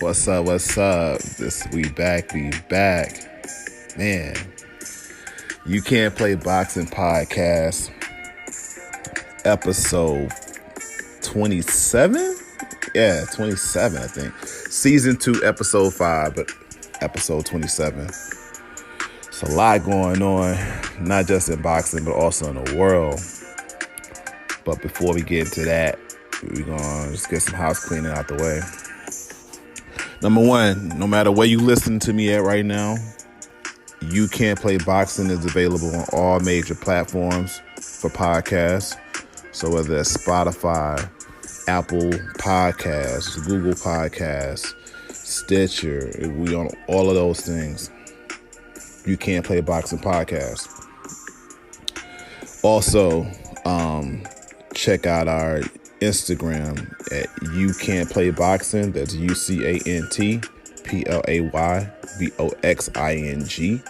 What's up? We back. Man, You Can't Play Boxing Podcast, episode 27? Yeah, 27, I think. Season 2, episode 5, but episode 27. It's a lot going on, not just in boxing, but also in the world. But before we get into that, we're going to just get some house cleaning out the way. Number one, no matter where you listen to me at right now, You Can't Play Boxing is available on all major platforms for podcasts. So whether it's Spotify, Apple Podcasts, Google Podcasts, Stitcher, we on all of those things. You Can't Play Boxing Podcast. Also, check out our Instagram at You Can't Play Boxing. That's UCANTPLAYBOXING.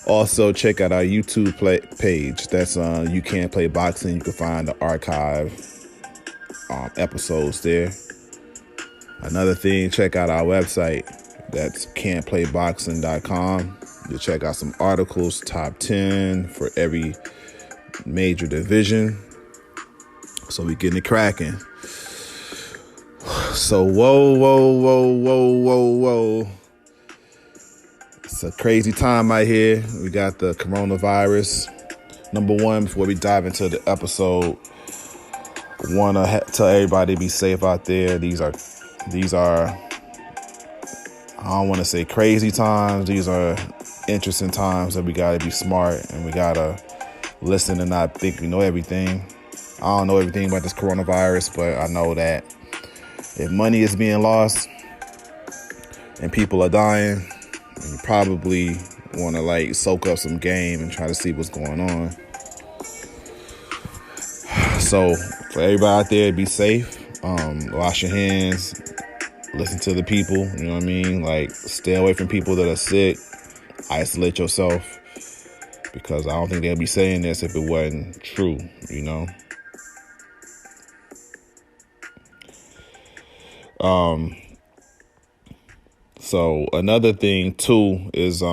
Also, check out our YouTube page. That's You Can't Play Boxing. You can find the archive episodes there. Another thing, check out our website. That's can'tplayboxing.com. You'll check out some articles, top 10 for every major division. So we getting it cracking. So whoa. It's a crazy time out here. We got the coronavirus. Number one, before we dive into the episode, want to tell everybody to be safe out there. These are, I don't want to say crazy times. These are interesting times that we got to be smart and we got to listen and not think we know everything. I don't know everything about this coronavirus, but I know that if money is being lost and people are dying, you probably want to soak up some game and try to see what's going on. So for everybody out there, be safe. Wash your hands. Listen to the people. You know what I mean? Stay away from people that are sick. Isolate yourself. Because I don't think they'd be saying this if it wasn't true, you know? So another thing too is, a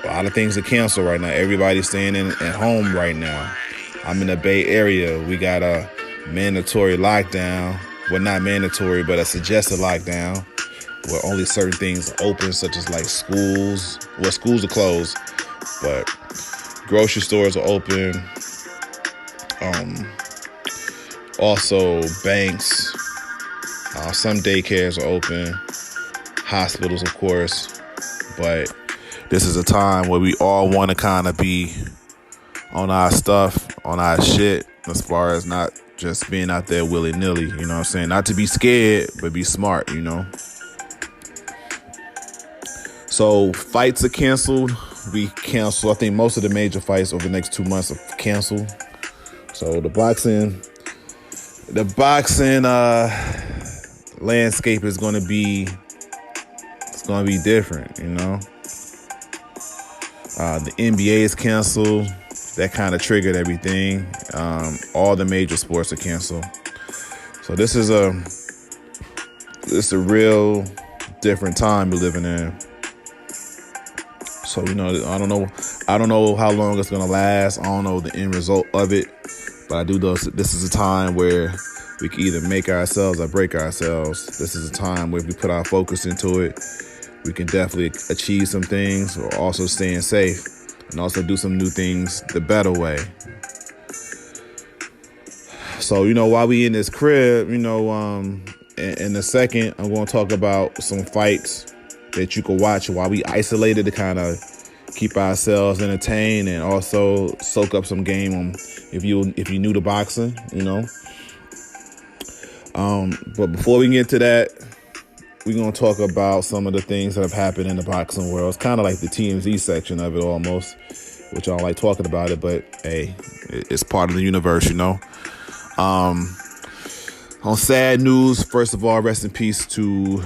lot of things are canceled right now. Everybody's staying at home right now. I'm in the Bay Area. We got a mandatory lockdown. Well, not mandatory, but a suggested lockdown where only certain things are open, such as schools. Well, schools are closed, but grocery stores are open. Also banks, some daycares are open, hospitals, of course, but this is a time where we all want to kind of be on our stuff, on our shit, as far as not just being out there willy-nilly, you know what I'm saying? Not to be scared, but be smart, you know? So fights are canceled. I think most of the major fights over the next 2 months are canceled. So the boxing landscape is going to be different, you know. The NBA is canceled. That kind of triggered everything. All the major sports are canceled. So this is a real different time we're living in. So, I don't know how long it's going to last. I don't know the end result of it. But I do know this is a time where we can either make ourselves or break ourselves. This is a time where if we put our focus into it, we can definitely achieve some things, or also staying safe and also do some new things the better way. So, while we in this crib, in a second, I'm going to talk about some fights that you can watch while we isolated to kind of keep ourselves entertained and also soak up some game on if you new to boxing, But before we get to that, we're going to talk about some of the things that have happened in the boxing world. It's kind of like the TMZ section of it almost, which I don't like talking about it, but hey, it's part of the universe, On sad news, first of all, rest in peace to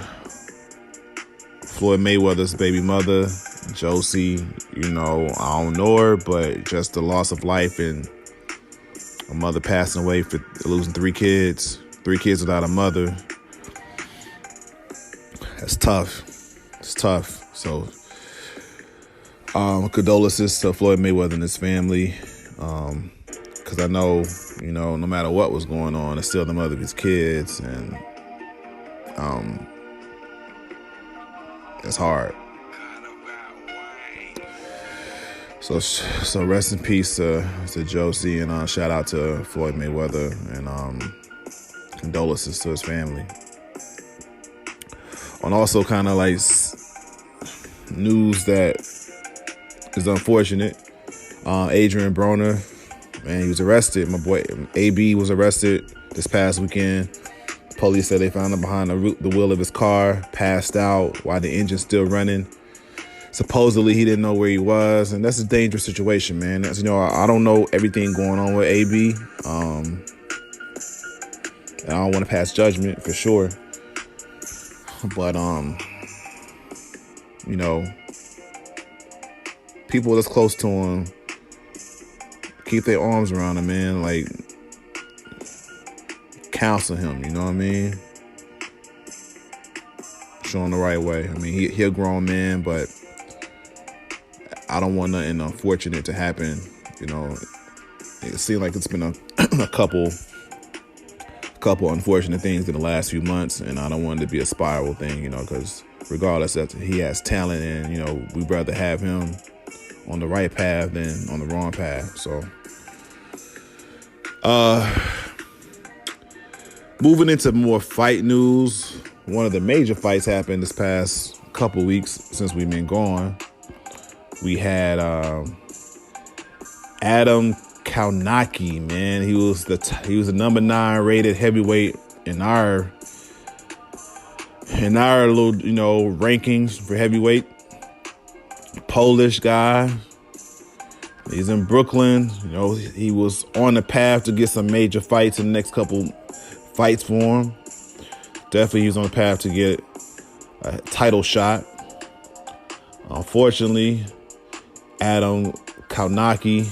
Floyd Mayweather's baby mother, Josie. I don't know her, but just the loss of life and A mother passing away for losing 3 kids. 3 kids without a mother. That's tough. It's tough. So, condolences to Floyd Mayweather and his family. Because I know, no matter what was going on, it's still the mother of his kids. And it's hard. So rest in peace to Josie, and shout out to Floyd Mayweather, and condolences to his family. On also kind of like news that is unfortunate, Adrian Broner, man, he was arrested. My boy AB was arrested this past weekend. Police said they found him behind the wheel of his car, passed out while the engine's still running. Supposedly he didn't know where he was, and that's a dangerous situation, man. That's, I don't know everything going on with AB, and I don't want to pass judgment for sure. But people that's close to him, keep their arms around him, man. Like, counsel him. You know what I mean? Show him the right way. I mean, he a grown man, but I don't want nothing unfortunate to happen. It seems like it's been a couple unfortunate things in the last few months, and I don't want it to be a spiral thing, because regardless that he has talent, and we'd rather have him on the right path than on the wrong path. So moving into more fight news, one of the major fights happened this past couple weeks since we've been gone. We had Adam Kaunaki, man. He was the number 9 rated heavyweight in our little, rankings for heavyweight. Polish guy. He's in Brooklyn. He was on the path to get some major fights in the next couple fights for him. Definitely he was on the path to get a title shot. Unfortunately, Adam Kaunaki,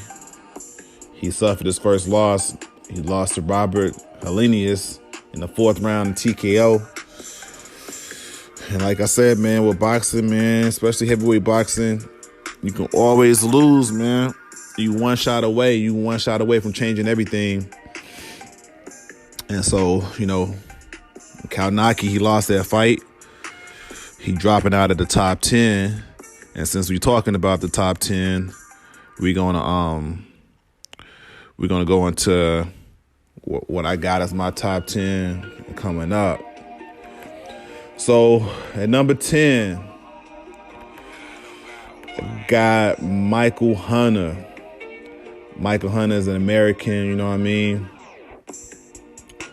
he suffered his first loss. He lost to Robert Helenius in the 4th round in TKO. And like I said, man, with boxing, man, especially heavyweight boxing, you can always lose, man. You one shot away from changing everything. And so, Kaunaki, he lost that fight. He dropping out of the top 10. And since we're talking about the top 10, we're gonna go into what I got as my top 10 coming up. So at number 10, I got Michael Hunter. Michael Hunter is an American, you know what I mean?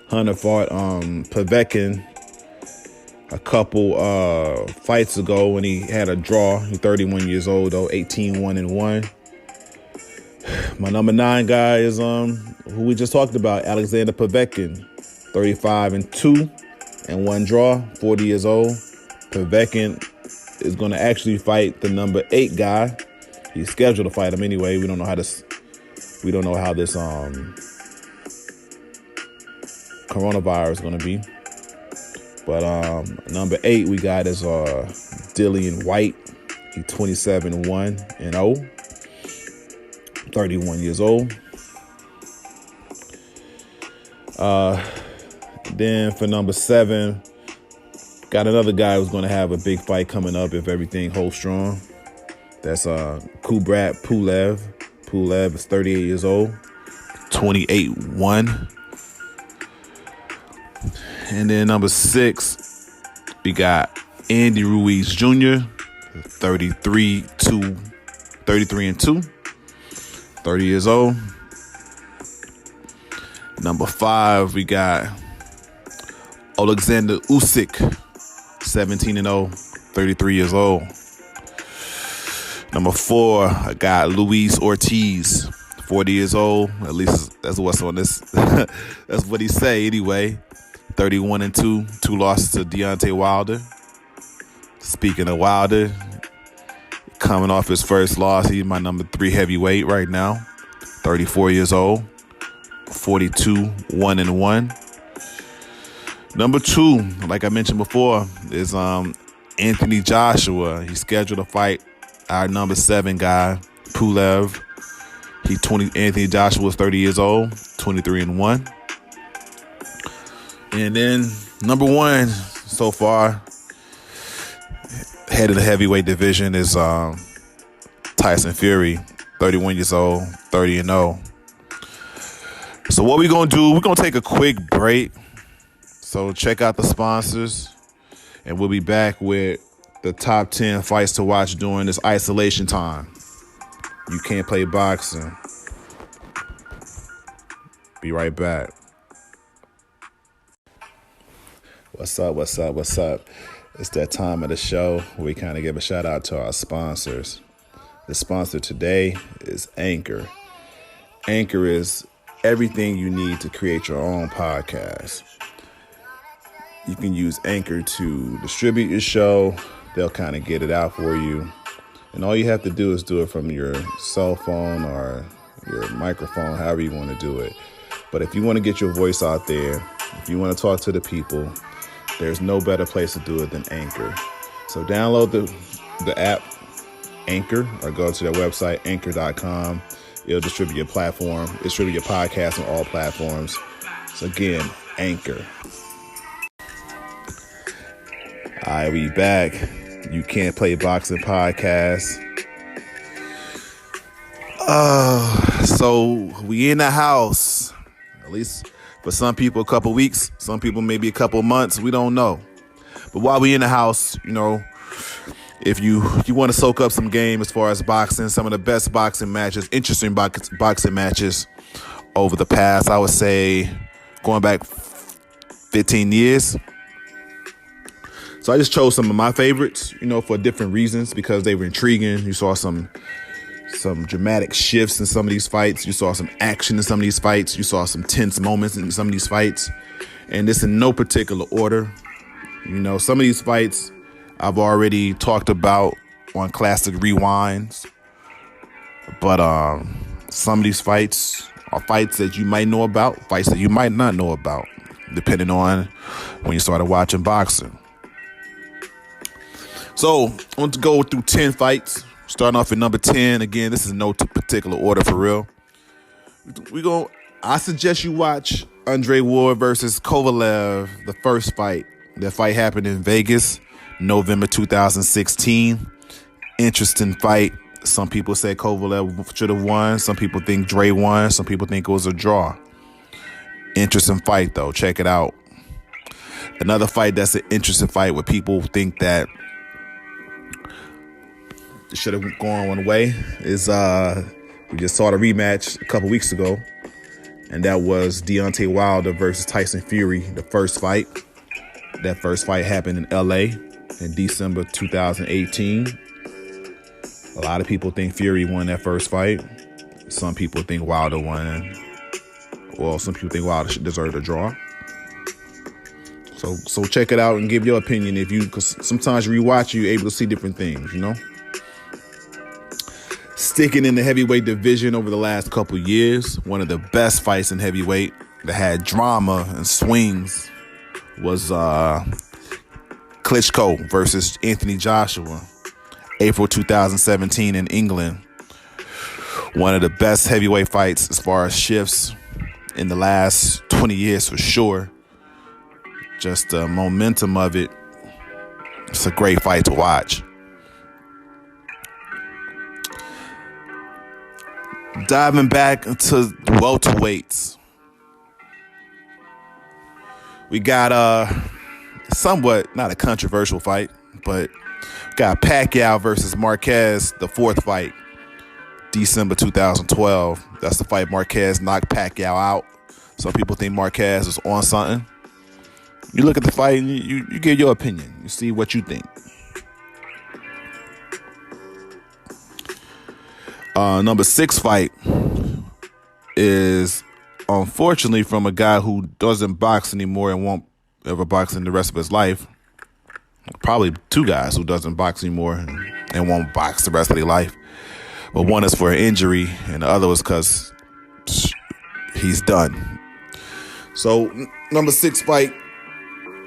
Hunter fought Pavlik a couple fights ago when he had a draw. He's 31 years old though, 18-1-1. My number 9 guy is who we just talked about, Alexander Pavlik, 35-2 and 1 draw, 40 years old. Pavlik is going to actually fight the number 8 guy. He's scheduled to fight him anyway. We don't know how this coronavirus is going to be. But number 8 we got is Dillian White. He's 27-1-0, 31 years old. Then for number 7, got another guy who's going to have a big fight coming up if everything holds strong. That's Kubrat Pulev. Pulev is 38 years old, 28-1. And then number 6, we got Andy Ruiz Jr., 33-2, 33-2, 30 years old. Number 5, we got Alexander Usyk, 17-0, 33 years old. Number 4, I got Luis Ortiz, 40 years old. At least that's what's on this. That's what he say anyway. 31-2, 2 losses to Deontay Wilder. Speaking of Wilder, coming off his first loss, he's my number 3 heavyweight right now. 34 years old, 42, 1-1. Number 2, like I mentioned before, is Anthony Joshua. He scheduled a fight. Our number 7 guy, Kovalev. Anthony Joshua was 30 years old, 23-1. And then number 1 so far, head of the heavyweight division, is Tyson Fury, 31 years old, 30-0. So what we're going to do, we're going to take a quick break. So check out the sponsors, and we'll be back with the top 10 fights to watch during this isolation time. You can't play boxing. Be right back. What's up? It's that time of the show where we kind of give a shout out to our sponsors. The sponsor today is Anchor. Anchor is everything you need to create your own podcast. You can use Anchor to distribute your show. They'll kind of get it out for you. And all you have to do is do it from your cell phone or your microphone, however you want to do it. But if you want to get your voice out there, if you want to talk to the people, there's no better place to do it than Anchor. So download the app, Anchor, or go to their website, anchor.com. It'll distribute your podcast on all platforms. So again, Anchor. All right, we back. You Can't Play Boxing podcast. So we in the house. At least for some people, a couple weeks. Some people maybe a couple months. We don't know. But while we in the house, if you want to soak up some game as far as boxing, some of the best boxing matches, interesting boxing matches over the past, I would say, going back 15 years. So I just chose some of my favorites, for different reasons, because they were intriguing. You saw some dramatic shifts in some of these fights. You saw some action in some of these fights. You saw some tense moments in some of these fights. And this in no particular order. Some of these fights I've already talked about on Classic Rewinds. But some of these fights are fights that you might know about, fights that you might not know about, depending on when you started watching boxing. So I want to go through 10 fights. Starting off at number 10. Again, this is no particular order for real. I suggest you watch Andre Ward versus Kovalev, the first fight. That fight happened in Vegas, November 2016. Interesting fight. Some people say Kovalev should have won. Some people think Dre won. Some people think it was a draw. Interesting fight, though. Check it out. Another fight that's an interesting fight where people think that it should have gone one way is we just saw the rematch a couple weeks ago, and that was Deontay Wilder versus Tyson Fury, the first fight. That first fight happened in LA in December 2018. A lot of people think Fury won that first fight. Some people think Wilder won. Well, some people think Wilder should deserve a draw. So check it out and give your opinion because sometimes you rewatch, you're able to see different things, Sticking in the heavyweight division over the last couple years, one of the best fights in heavyweight that had drama and swings was Klitschko versus Anthony Joshua, April 2017 in England. One of the best heavyweight fights as far as shifts in the last 20 years for sure. Just the momentum of it. It's a great fight to watch. Diving back into welterweights, we got somewhat not a controversial fight, but got Pacquiao versus Marquez, the fourth fight, December 2012. That's the fight Marquez knocked Pacquiao out. Some people think Marquez is on something. You look at the fight and you give your opinion. You see what you think. Number 6 fight is unfortunately from a guy who doesn't box anymore and won't ever box in the rest of his life. Probably 2 guys who doesn't box anymore and won't box the rest of their life. But one is for an injury and the other was because he's done. So number 6 fight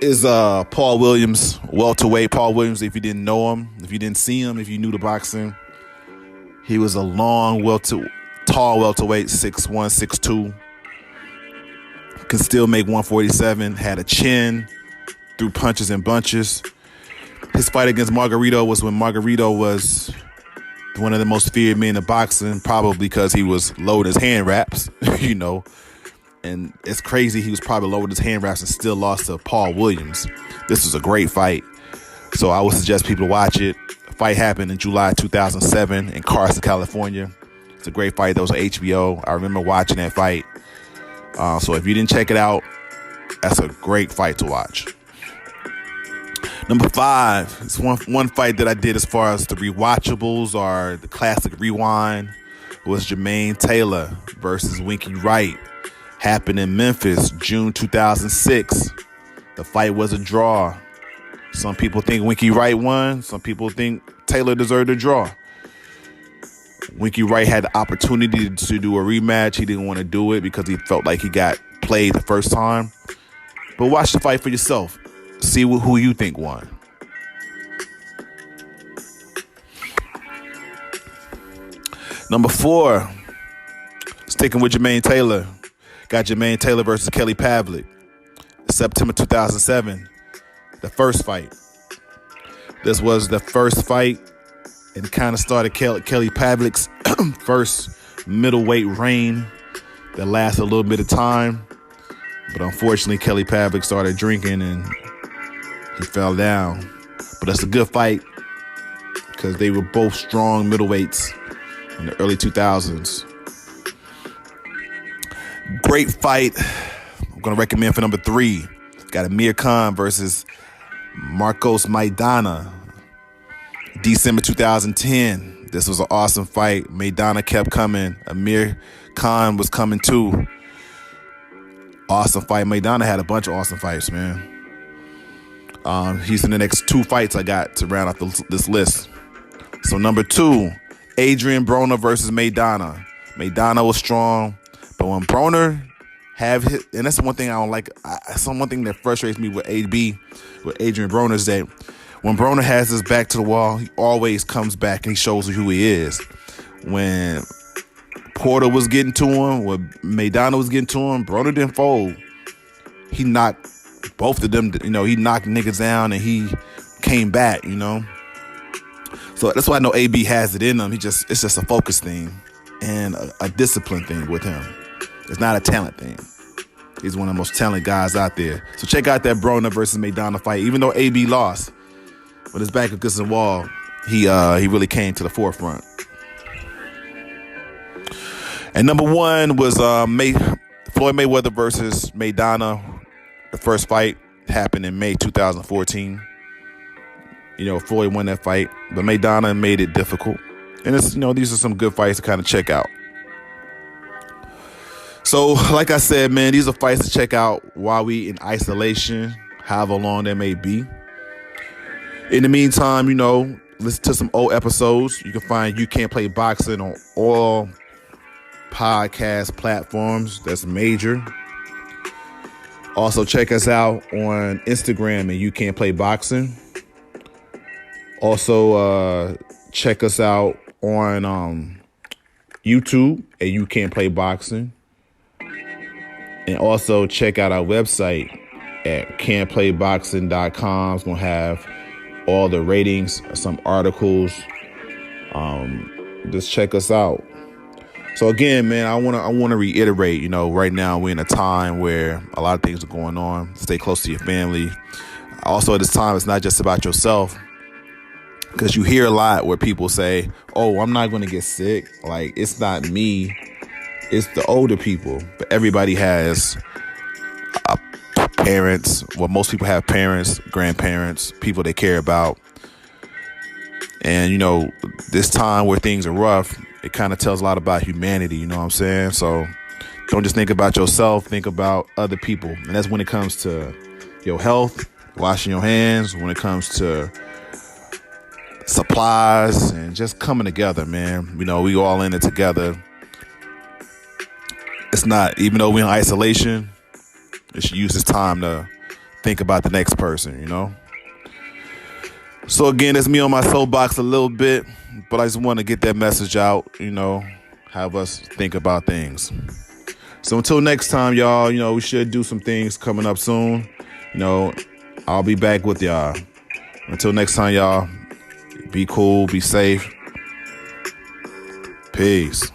is Paul Williams, welterweight. Paul Williams, if you didn't know him, if you didn't see him, if you knew the boxing, he was a tall welterweight, 6'1", 6'2". Can still make 147. Had a chin, threw punches and bunches. His fight against Margarito was when Margarito was one of the most feared men in boxing, probably because he was loading his hand wraps, you know. And it's crazy he was probably loading his hand wraps and still lost to Paul Williams. This was a great fight. So I would suggest people watch it. The fight happened in July 2007 in Carson, California. It's a great fight. That was on HBO. I remember watching that fight. So if you didn't check it out, that's a great fight to watch. Number 5, it's one fight that I did as far as the rewatchables or the classic rewind, was Jermaine Taylor versus Winky Wright. Happened in Memphis, June 2006. The fight was a draw. Some people think Winky Wright won. Some people think Taylor deserved a draw. Winky Wright had the opportunity to do a rematch. He didn't want to do it because he felt like he got played the first time. But watch the fight for yourself. See who you think won. Number 4, sticking with Jermaine Taylor. Got Jermaine Taylor versus Kelly Pavlik. September 2007. The first fight. This was the first fight and kind of started Kelly Pavlik's first middleweight reign that lasted a little bit of time. But unfortunately, Kelly Pavlik started drinking and he fell down. But that's a good fight because they were both strong middleweights in the early 2000s. Great fight. I'm going to recommend for number 3. Got Amir versus Marcos Maidana. December 2010. This was an awesome fight. Maidana kept coming. Amir Khan was coming too. Awesome fight. Maidana had a bunch of awesome fights, man. He's in the next 2 fights I got to round out this list. So number 2, Adrian Broner versus Maidana. Maidana was strong. But when Broner and that's one thing I don't like. One thing that frustrates me with Adrian Broner is that when Broner has his back to the wall, he always comes back and he shows who he is. When Porter was getting to him, when Maidana was getting to him, Broner didn't fold. He knocked both of them. You know, he knocked niggas down and he came back. You know, so that's why I know AB has it in him. It's just a focus thing and a discipline thing with him. It's not a talent thing. He's one of the most talented guys out there. So check out that Broner versus Maidana fight. Even though AB lost, with his back against the wall, he really came to the forefront. And number 1 was Floyd Mayweather versus Maidana. The first fight happened in May 2014. You know, Floyd won that fight, but Maidana made it difficult. And it's, you know, these are some good fights to kind of check out. So, like I said, man, these are fights to check out while we in isolation, however long that may be. In the meantime, you know, listen to some old episodes. You can find You Can't Play Boxing on all podcast platforms. That's major. Also, check us out on Instagram and You Can't Play Boxing. Also, check us out on YouTube at You Can't Play Boxing. And also check out our website at can'tplayboxing.com. It's going to have all the ratings, some articles. Just check us out. So again, man, I want to reiterate, you know, right now we're in a time where a lot of things are going on. Stay close to your family. Also at this time, it's not just about yourself. Because you hear a lot where people say, oh, I'm not going to get sick. Like, it's not me. It's the older people. But everybody has parents. Well, most people have parents, grandparents, people they care about. And, you know, this time where things are rough, it kind of tells a lot about humanity, you know what I'm saying? So don't just think about yourself, think about other people. And that's when it comes to your health, washing your hands, when it comes to supplies and just coming together, man. You know, we all in it together. It's not. Even though we're in isolation, it should use this time to think about the next person, you know? So again, it's me on my soapbox a little bit, but I just want to get that message out, you know, have us think about things. So until next time, y'all, you know, we should do some things coming up soon. You know, I'll be back with y'all. Until next time, y'all, be cool, be safe. Peace.